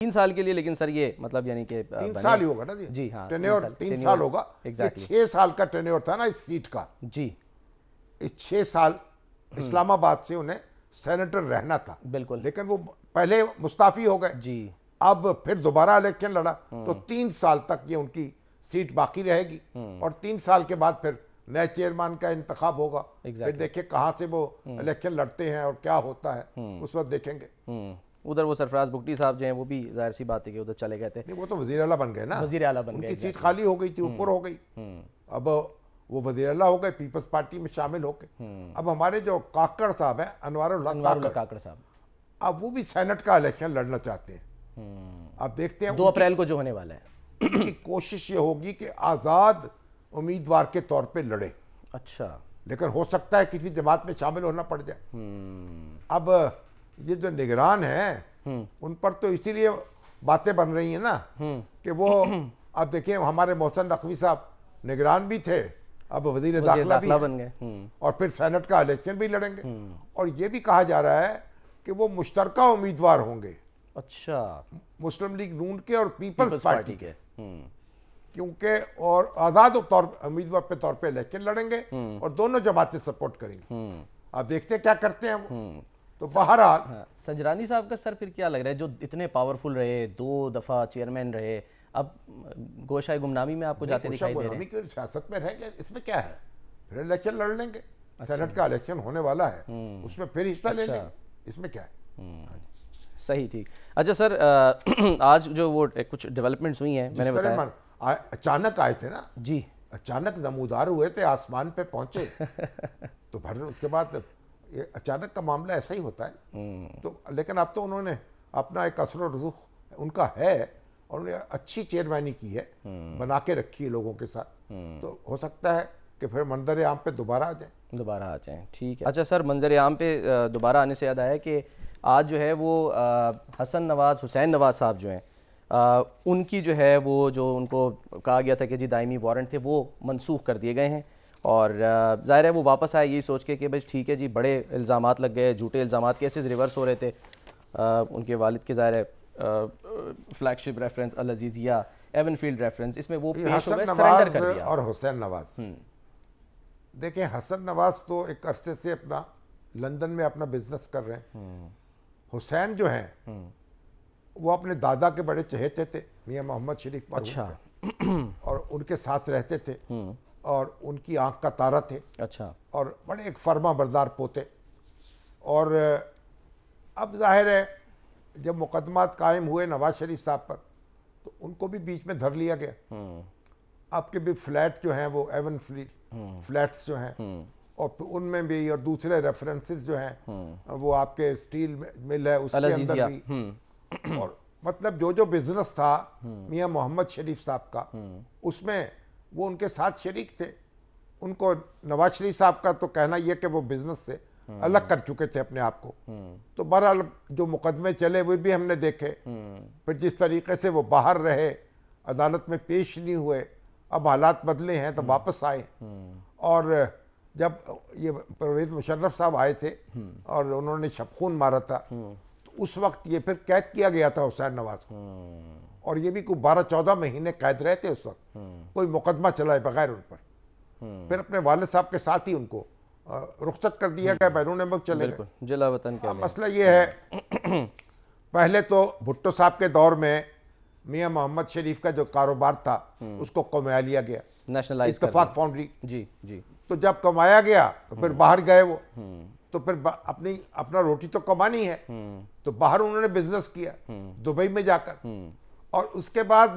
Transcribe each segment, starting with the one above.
3 साल के लिए, लेकिन सर ये मतलब यानी कि 3 साल ही होगा ना जी हाँ, टेन्योर 3 साल होगा। एग्जैक्टली 6 साल का टेन्योर था ना इस सीट का जी। इस 6 साल इस्लामाबाद से उन्हें सेनेटर रहना था, बिल्कुल, लेकिन वो पहले मुस्ताफी हो गए जी। अब फिर दोबारा इलेक्शन लड़ा तो 3 साल तक ये उनकी सीट बाकी रहेगी और 3 साल के बाद फिर नए चेयरमैन का इंतखाब होगा। फिर देखिए कहाँ से वो इलेक्शन लड़ते हैं और क्या होता है उस वक्त देखेंगे। उधर वो सरफराज बुगटी साहब जो हैं वो भी जाहिर सी बात है कि उधर चले गए थे। नहीं, वो तो वज़ीर आला बन गए ना, वज़ीर आला बन गए, उनकी सीट खाली हो गई थी, ऊपर हो गई। अब वो वज़ीर आला हो गए, पीपल्स पार्टी में शामिल हो गए। अब हमारे जो काकड़ साहब हैं, अनवारुल्लाह काकड़ साहब, अब वो भी सेनेट का इलेक्शन लड़ना चाहते हैं। अब देखते हैं 2 अप्रैल को जो होने वाला है। उनकी कोशिश ये होगी कि आज़ाद उम्मीदवार के तौर पे लड़े। अच्छा, लेकिन हो सकता है किसी जमात में शामिल होना पड़ जाए। अब ये जो निगरान हैं उन पर तो इसीलिए बातें बन रही हैं ना कि वो अब देखिए हमारे मोहसिन नकवी साहब निगरान भी थे, अब वज़ीर दाखिला भी बन गए और फिर सेनेट का इलेक्शन भी लड़ेंगे। और ये भी कहा जा रहा है कि वो मुश्तरका उम्मीदवार होंगे। अच्छा, मुस्लिम लीग नून के और पीपल्स पार्टी के, क्योंकि और आज़ाद उम्मीदवार पे तौर पे इलेक्शन लड़ेंगे और दोनों जमातें सपोर्ट करेंगी। अब देखते हैं क्या करते हैं वो। तो बहरहाल सजरानी साहब का सर फिर क्या लग रहा है, जो इतने पावरफुल रहे, 2 दफ़ा चेयरमैन रहे, अब गोशाए गुमनामी में आपको जाते दिखाई दे रहे हैं। की सियासत में रह गए, इसमें क्या है, फिर इलेक्शन लड़ लेंगे। सेनेट का इलेक्शन होने वाला है, उसमें फिर हिस्सा ले लेंगे, इसमें क्या है। सही, ठीक। अच्छा सर, आज जो वो कुछ डेवलपमेंट्स हुई हैं, मैंने बताया अचानक आए थे ना जी, अचानक नमूदार हुए थे, आसमान पे पहुंचे तो फिर उसके बाद ये अचानक का मामला ऐसा ही होता है ना। तो लेकिन अब तो उन्होंने अपना एक असर रुख उनका है और उन्होंने अच्छी चेयरमैनी की है, बना के रखी है लोगों के साथ। तो हो सकता है कि फिर मंजर आम पे दोबारा आ जाए। ठीक है। अच्छा सर, मंजर आम पे दोबारा आने से याद आया कि आज जो है वो हुसैन नवाज साहब जो हैं, उनकी जो है वो जो उनको कहा गया था कि जी दायमी वारंट थे, वो मनसूख कर दिए गए हैं। और ज़ाहिर है वो वापस आए ये सोच के कि बस ठीक है जी, बड़े इल्ज़ामात लग गए, झूठे इल्ज़ामात, केसेस रिवर्स हो रहे थे। उनके वालिद के ज़ाहिर है फ्लैगशिप रेफरेंस अल अजीज़िया एवनफील्ड रेफरेंस, इसमें वो पेश हो गए, सरेंडर कर दिया। और हुसैन नवाज, देखें हसन नवाज तो एक अरसे से अपना लंदन में अपना बिजनेस कर रहे हैं। हुसैन जो हैं वो अपने दादा के बड़े चहेते थे, मियाँ मोहम्मद शरीफ। अच्छा। और उनके साथ रहते थे और उनकी आंख का तारा थे। अच्छा। और बड़े एक फर्मा बरदार पोते। और अब जाहिर है जब मुकदमात कायम हुए नवाज शरीफ साहब पर, तो उनको भी बीच में धर लिया गया। आपके भी फ्लैट जो हैं वो एवन फ्लैट्स जो हैं, और उनमें भी और दूसरे रेफरेंसेस जो हैं वो आपके स्टील मिल है उसके अंदर भी। और मतलब जो बिजनेस था मियाँ मोहम्मद शरीफ साहब का, उसमें वो उनके साथ शरीक थे। उनको नवाज शरीफ साहब का तो कहना यह कि वो बिजनेस से अलग कर चुके थे अपने आप को। तो बहरहाल जो मुकदमे चले वो भी हमने देखे, फिर जिस तरीके से वो बाहर रहे, अदालत में पेश नहीं हुए, अब हालात बदले हैं तो वापस आए। और जब ये परवेज़ मुशर्रफ साहब आए थे और उन्होंने छपखून मारा था, तो उस वक्त ये फिर कैद किया गया था हुसैन नवाज को, और ये भी कोई 12-14 महीने कैद रहे थे उस वक्त, कोई मुकदमा चलाए बगैर उन पर। फिर अपने वालिद साहब के साथ ही उनको रुख्सत कर दिया गया, बैरून मुल्क चले गए जिला वतन के। मसला ये है, पहले तो भुट्टो साहब के दौर में मियाँ मोहम्मद शरीफ का जो कारोबार था उसको कमाया लिया गया, नेशनलाइज इत्तेफाक फाउंड्री। जी जी। तो जब कमाया गया तो फिर बाहर गए वो, तो फिर अपना रोटी तो कमानी है, तो बाहर उन्होंने बिजनेस किया दुबई में जाकर। और उसके बाद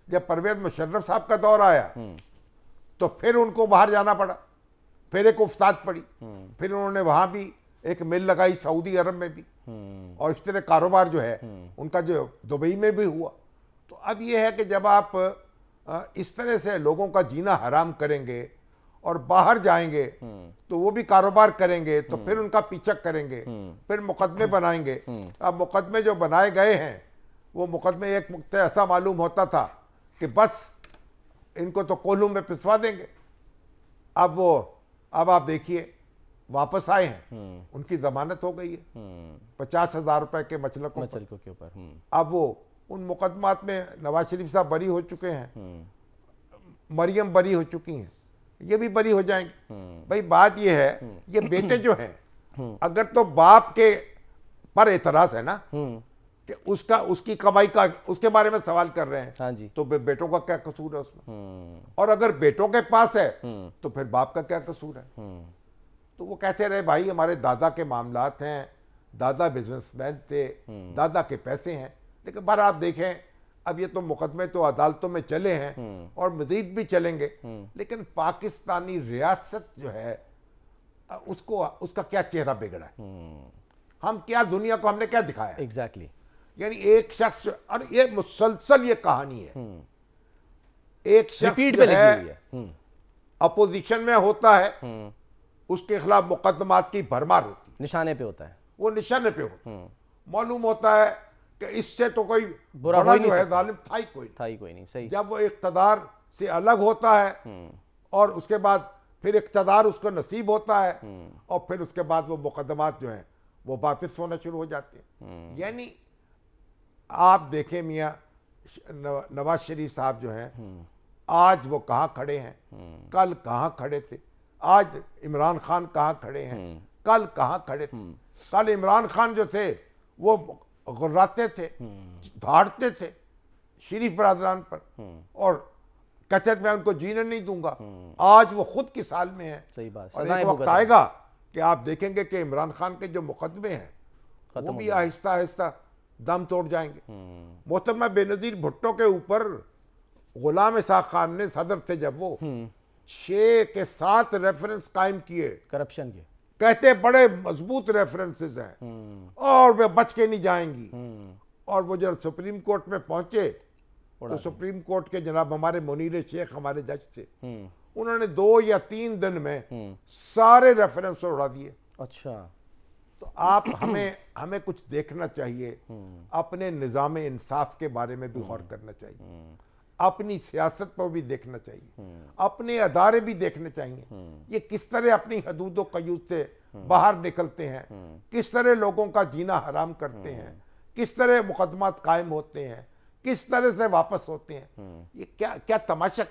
जब परवेज़ मुशर्रफ साहब का दौर आया तो फिर उनको बाहर जाना पड़ा, फिर एक उस्ताद पड़ी, फिर उन्होंने वहाँ भी एक मिल लगाई सऊदी अरब में भी, और इस तरह कारोबार जो है उनका जो दुबई में भी हुआ। तो अब ये है कि जब आप इस तरह से लोगों का जीना हराम करेंगे और बाहर जाएंगे तो वो भी कारोबार करेंगे, तो फिर उनका पीछा करेंगे, फिर मुकदमे बनाएंगे। अब मुकदमे जो बनाए गए हैं वो मुकदमे एक वक्त ऐसा मालूम होता था कि बस इनको तो कोल्हू में पिसवा देंगे। अब आप देखिए वापस आए हैं, उनकी जमानत हो गई है 50,000 रुपए के मचलकों के ऊपर। अब वो उन मुकदमात में नवाज शरीफ साहब बरी हो चुके हैं, मरियम बरी हो चुकी हैं, ये भी बरी हो जाएंगे। भाई बात ये है, ये बेटे जो हैं, अगर तो बाप के पर एतराज है ना कि उसकी कमाई का उसके बारे में सवाल कर रहे हैं, हाँ जी, तो बेटों का क्या कसूर है उसमें? और अगर बेटों के पास है तो फिर बाप का क्या कसूर है? तो वो कहते रहे भाई हमारे दादा के मामलात हैं, दादा बिजनेसमैन थे, दादा के पैसे हैं। लेकिन बार आप देखें, अब ये तो मुकदमे तो अदालतों में चले हैं और मजीद भी चलेंगे, लेकिन पाकिस्तानी रियासत जो है उसका क्या चेहरा बिगड़ा है? हम क्या दुनिया को हमने क्या दिखाया? एग्जैक्टली। यानी एक शख्स, और ये मुसलसल ये कहानी है, एक शख्स जो है अपोजिशन में होता है, उसके खिलाफ मुकदमात की भरमार होती है, निशाने पे होता है, वो निशाने पे होता है। मालूम होता है कि इससे तो कोई बुरा बड़ा हो ही नहीं जो है सकता। जालिम था ही कोई नहीं। सही। जब वो इक़्तिदार से अलग होता है और उसके बाद फिर इक़्तिदार उसको नसीब होता है और फिर उसके बाद वो मुकदमात जो हैं वो वापस होना शुरू हो जाते हैं। यानी आप देखें मियाँ, नवाज शरीफ साहब जो हैं आज वो कहाँ खड़े हैं, कल कहाँ खड़े थे। आज इमरान खान कहाँ खड़े हैं, कल कहाँ खड़े थे। कल इमरान खान जो थे वो गुर्राते थे, धाड़ते थे शरीफ बरादरान पर और कहते थे मैं उनको जीने नहीं दूंगा। आज वो खुद की साल में है। सही बात। और एक वक्त आएगा कि आप देखेंगे कि इमरान खान के जो मुकदमे हैं वो भी आहिस्ता आहिस्ता दम तोड़ जाएंगे। मोहतरमा बेनज़ीर भुट्टो के ऊपर गुलाम इसाक खान ने सदर थे जब वो 6 के 7 रेफरेंस कायम किए करप्शन के, कहते बड़े मजबूत रेफरेंसेस हैं और वे बच के नहीं जाएंगी। और वो जब सुप्रीम कोर्ट में पहुंचे तो सुप्रीम कोर्ट के जनाब हमारे मुनीर शेख हमारे जज थे, उन्होंने 2 या 3 दिन में सारे रेफरेंस उड़ा दिए। अच्छा, तो आप हमें कुछ देखना चाहिए, अपने निज़ाम इंसाफ के बारे में भी गौर करना चाहिए, अपनी सियासत पर भी देखना चाहिए, अपने अदारे भी देखने चाहिए, ये किस तरह अपनी हदूद व क़यूद से बाहर निकलते हैं, किस तरह लोगों का जीना हराम करते हैं, किस तरह मुकदमात कायम होते हैं, किस तरह से वापस होते हैं। ये क्या तमाशा क्या